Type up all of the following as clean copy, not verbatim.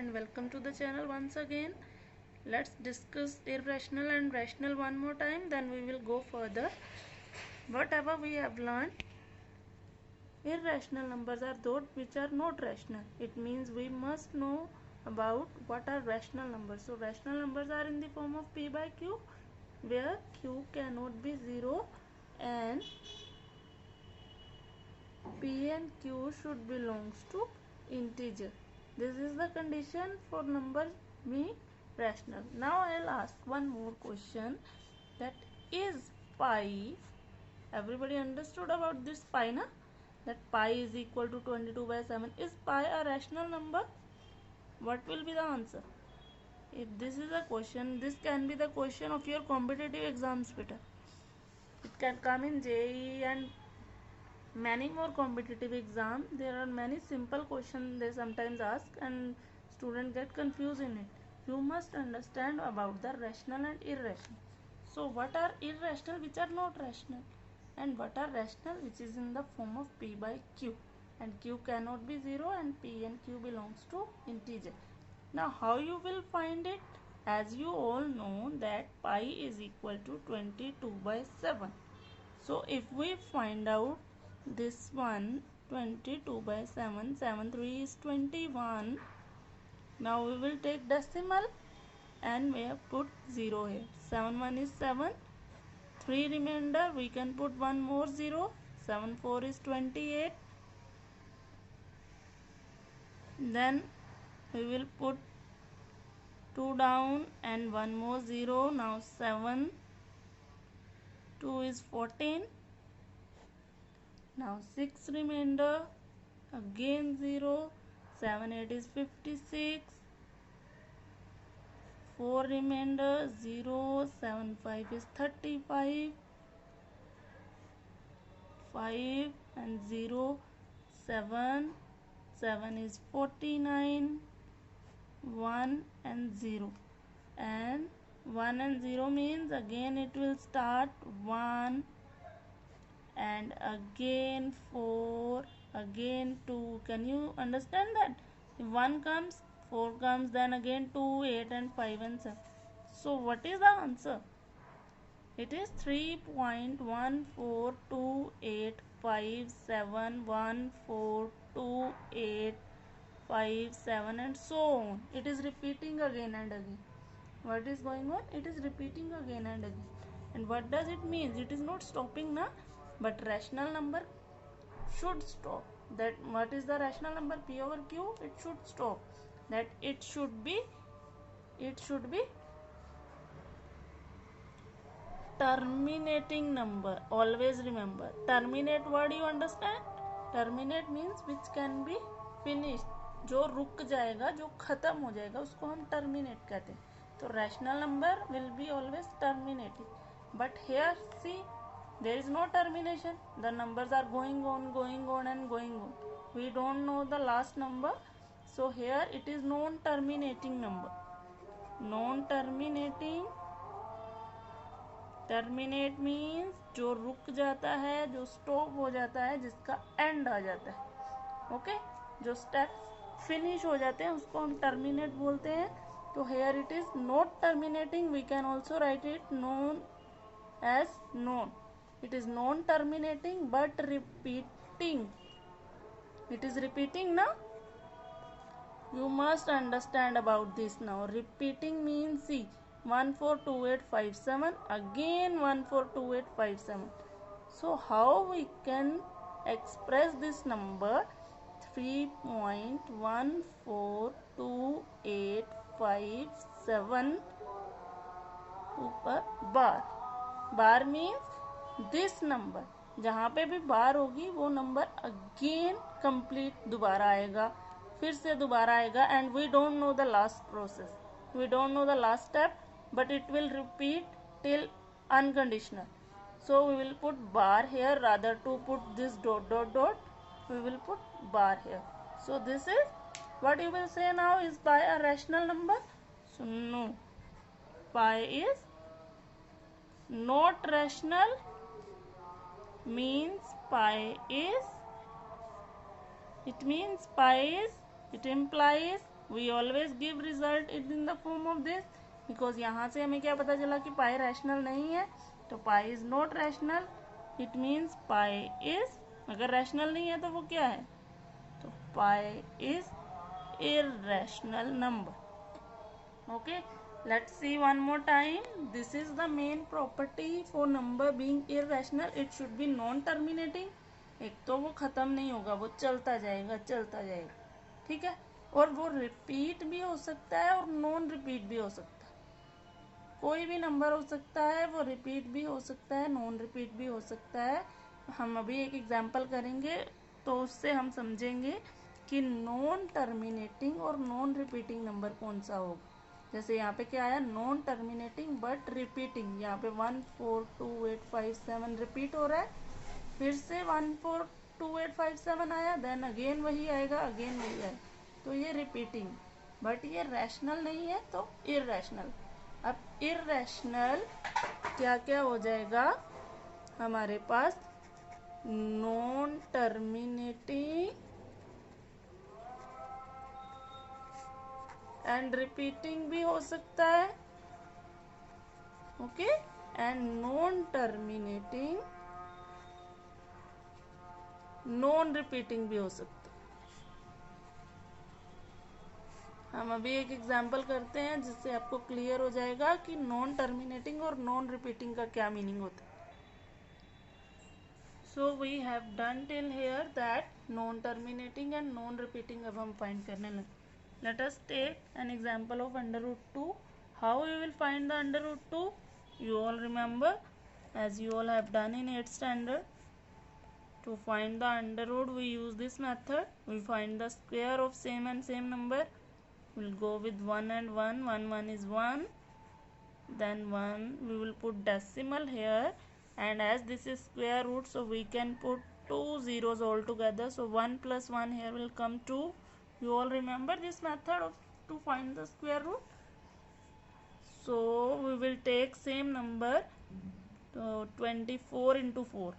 and welcome to the channel once again. Let's discuss irrational and rational one more time, then we will go further. Whatever we have learned, irrational numbers are those which are not rational. It means we must know about what are rational numbers. So rational numbers are in the form of p by q, where q cannot be 0 and p and q should belongs to integer. This is the condition for number being rational. Now I'll ask one more question, that is pi, everybody understood about this pi na, that pi is equal to 22/7. Is pi a rational number? What will be the answer? If this is a question, this can be the question of your competitive exams better. It can come in JEE and many more competitive exam. There are many simple questions they sometimes ask and students get confused in it. You must understand about the rational and irrational. So what are irrational, which are not rational, and what are rational, which is in the form of p by q, and q cannot be 0 and p and q belongs to integer. Now how you will find it? As you all know that pi is equal to 22/7. So if we find out this one, 22/7, 7 3 is 21. Now we will take decimal and we have put 0 here. 7 1 is 7, 3 remainder, we can put one more 0. 7 4 is 28. Then we will put 2 down and one more 0. Now 7 2 is 14. Now 6 remainder, again 0. 7 8 is 56. 4 remainder, 0. 7 5 is 35. 5 and 0. 7 7 is 49. 1 and 0, and 1 and 0 means again it will start 1 and again 4, again 2. Can you understand that? If 1 comes, 4 comes, then again 2, 8 and 5 and 7. So what is the answer? It is 3.1428571142857 and so on. It is repeating again and again. What is going on? It is repeating again and again. And what does it mean? It is not stopping na, but rational number should stop. That what is the rational number? P over Q, it should stop. That it should be terminating number. Always remember, terminate word you understand? Terminate means which can be finished. जो रुक जाएगा, जो खत्म हो जाएगा, उसको हम terminate कहते हैं. तो rational number will be always terminating. But here see, there is no termination. The numbers are going on and going on. We don't know the last number. So here it is non-terminating number. Non-terminating. Terminate means जो रुक जाता है, जो stop हो जाता है, जिसका and आ जाता है. ओके, जो स्टेप फिनिश हो जाते हैं उसको हम टर्मिनेट बोलते हैं. तो here it is not terminating. We can also write it known as non. It is non terminating but repeating. It is repeating ना. You must understand about this now. Repeating means see, 142857, again 142857. So how we can express this number? 3.14287 ऊपर बार. बार means this number. जहाँ पे भी बार होगी वो number again complete दोबारा आएगा, फिर से दोबारा आएगा. And we don't know the last process, we don't know the last step, but it will repeat till unconditional. So we will put bar here, rather to put this dot dot dot, we will put bar here. So this is what you will say now. Is pi a rational number? So no, pi is not rational. Means pi is, it implies we always give result in the form of this, because यहाँ से हमें क्या पता चला कि पाई rational नहीं है, तो pi is not rational, it means pi is, अगर रैशनल नहीं है तो वो क्या है, तो pi is irrational number. Okay, let's see one more time. This is the main property for number being irrational. It should be non terminating. एक तो वो खत्म नहीं होगा, वो चलता जाएगा चलता जाएगा, ठीक है, और वो रिपीट भी हो सकता है और नॉन रिपीट भी हो सकता है, कोई भी नंबर हो सकता है, वो रिपीट भी हो सकता है, नॉन रिपीट भी हो सकता है. हम अभी एक एग्जांपल करेंगे तो उससे हम समझेंगे कि नॉन टर्मिनेटिंग और नॉन रिपीटिंग नंबर कौन सा होगा. जैसे यहाँ पे क्या आया, नॉन टर्मिनेटिंग बट रिपीटिंग, यहाँ पे 1 4 2 8 5 7 रिपीट हो रहा है, फिर से 1 4 2 8 5 7 आया, देन अगेन वही आएगा, अगेन वही आएगा, तो ये रिपीटिंग, बट ये रैशनल नहीं है तो इररैशनल. अब इररैशनल क्या क्या हो जाएगा हमारे पास, नॉन टर्मिनेटिंग एंड रिपीटिंग भी हो सकता है, okay, and non terminating non repeating भी हो सकता है. हम अभी एक एग्जांपल करते हैं जिससे आपको क्लियर हो जाएगा कि नॉन टर्मिनेटिंग और नॉन रिपीटिंग का क्या मीनिंग होता है. So we have done till here that non terminating and non repeating अब हम फाइंड करने लगे. Let us take an example of under root 2. How you will find the under root 2? You all remember, as you all have done in 8th standard. To find the under root, we use this method. We find the square of same and same number. We'll go with 1 and 1. 1 1 is 1. Then 1. We will put decimal here. And as this is square root, so we can put 2 zeros all together. So 1 plus 1 here will come 2. You all remember this method to find the square root. So we will take same number, 24 into 4.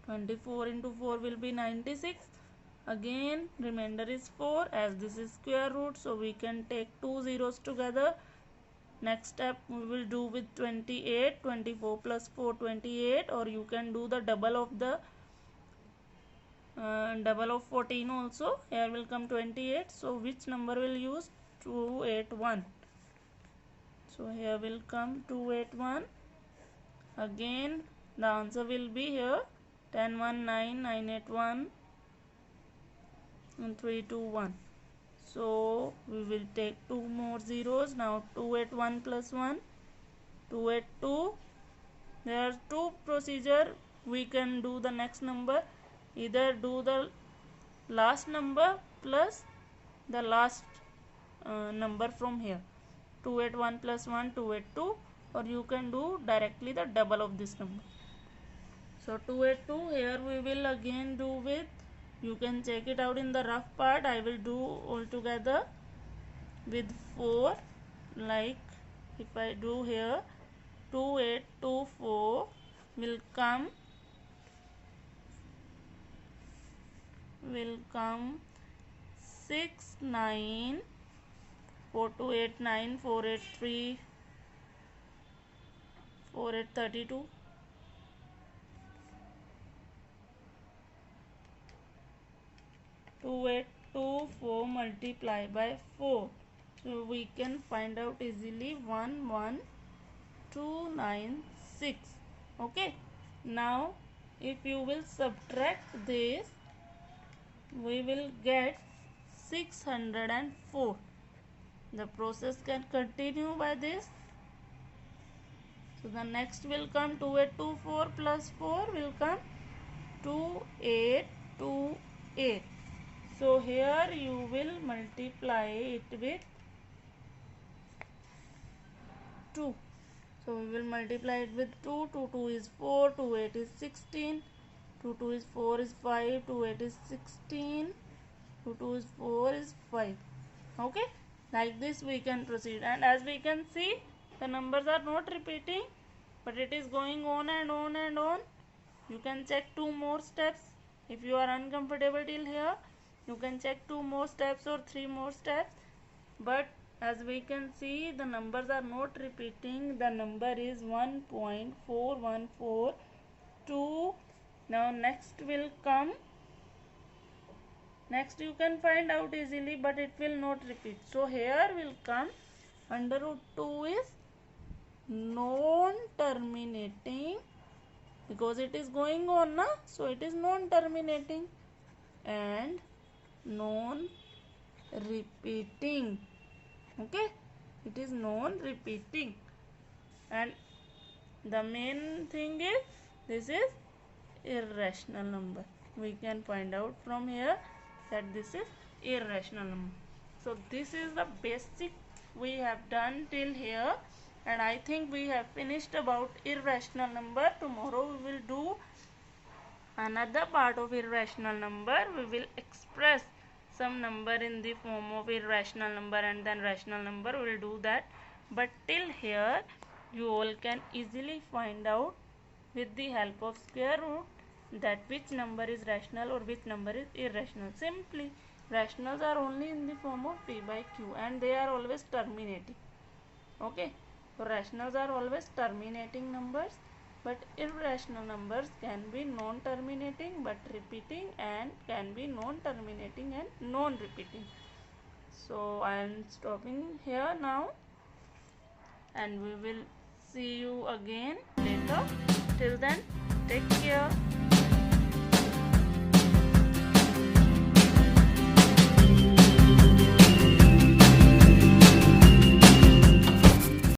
24 into 4 will be 96. Again remainder is 4, as this is square root, so we can take 2 zeros together. Next step we will do with 28. 24 plus 4 28, or you can do the double of the double of 14 also. Here will come 28, so which number will use, 281. So here will come 281. Again the answer will be here 10 1 9 981 and 321. So we will take 2 more zeros. Now 281 plus 1 282. There are two procedure we can do the next number. Either do the last number plus the last number from here, 281 plus 1 282, or you can do directly the double of this number. So 282 here we will again do with, you can check it out in the rough part. I will do all together with 4, like if I do here 2824 will come 6 9 4 2 8 9 4 8 3 4 8 32. 2824 multiply by 4, so we can find out easily 11296. Okay, now if you will subtract this, we will get 604. The process can continue by this. So the next will come 2824 plus 4 will come 2828. So here you will multiply it with 2. So we will multiply it with 2. 2 2 is 4, 2 8 is 16, 2 2 is 4 is 5, 2 8 is 16, 2 2 is 4 is 5. Okay, like this we can proceed, and as we can see the numbers are not repeating but it is going on and on and on. You can check 2 more steps if you are uncomfortable till here. You can check 2 more steps or 3 more steps, but as we can see, the numbers are not repeating. The number is 1.4142. Now next will come. Next you can find out easily, but it will not repeat. So here will come under root 2 is non-terminating, because it is going on na, so it is non-terminating and non-repeating. Okay, it is non-repeating, and the main thing is this is irrational number. We can find out from here that this is irrational number. So this is the basic we have done till here, and I think we have finished about irrational number. Tomorrow we will do another part of irrational number. We will express some number in the form of irrational number and then rational number. We will do that, but till here you all can easily find out with the help of square root that which number is rational or which number is irrational. Simply rationals are only in the form of p by q, and they are always terminating. Okay, so rationals are always terminating numbers, but irrational numbers can be non-terminating but repeating, and can be non-terminating and non-repeating. So I am stopping here now, and we will see you again later. Till then, take care.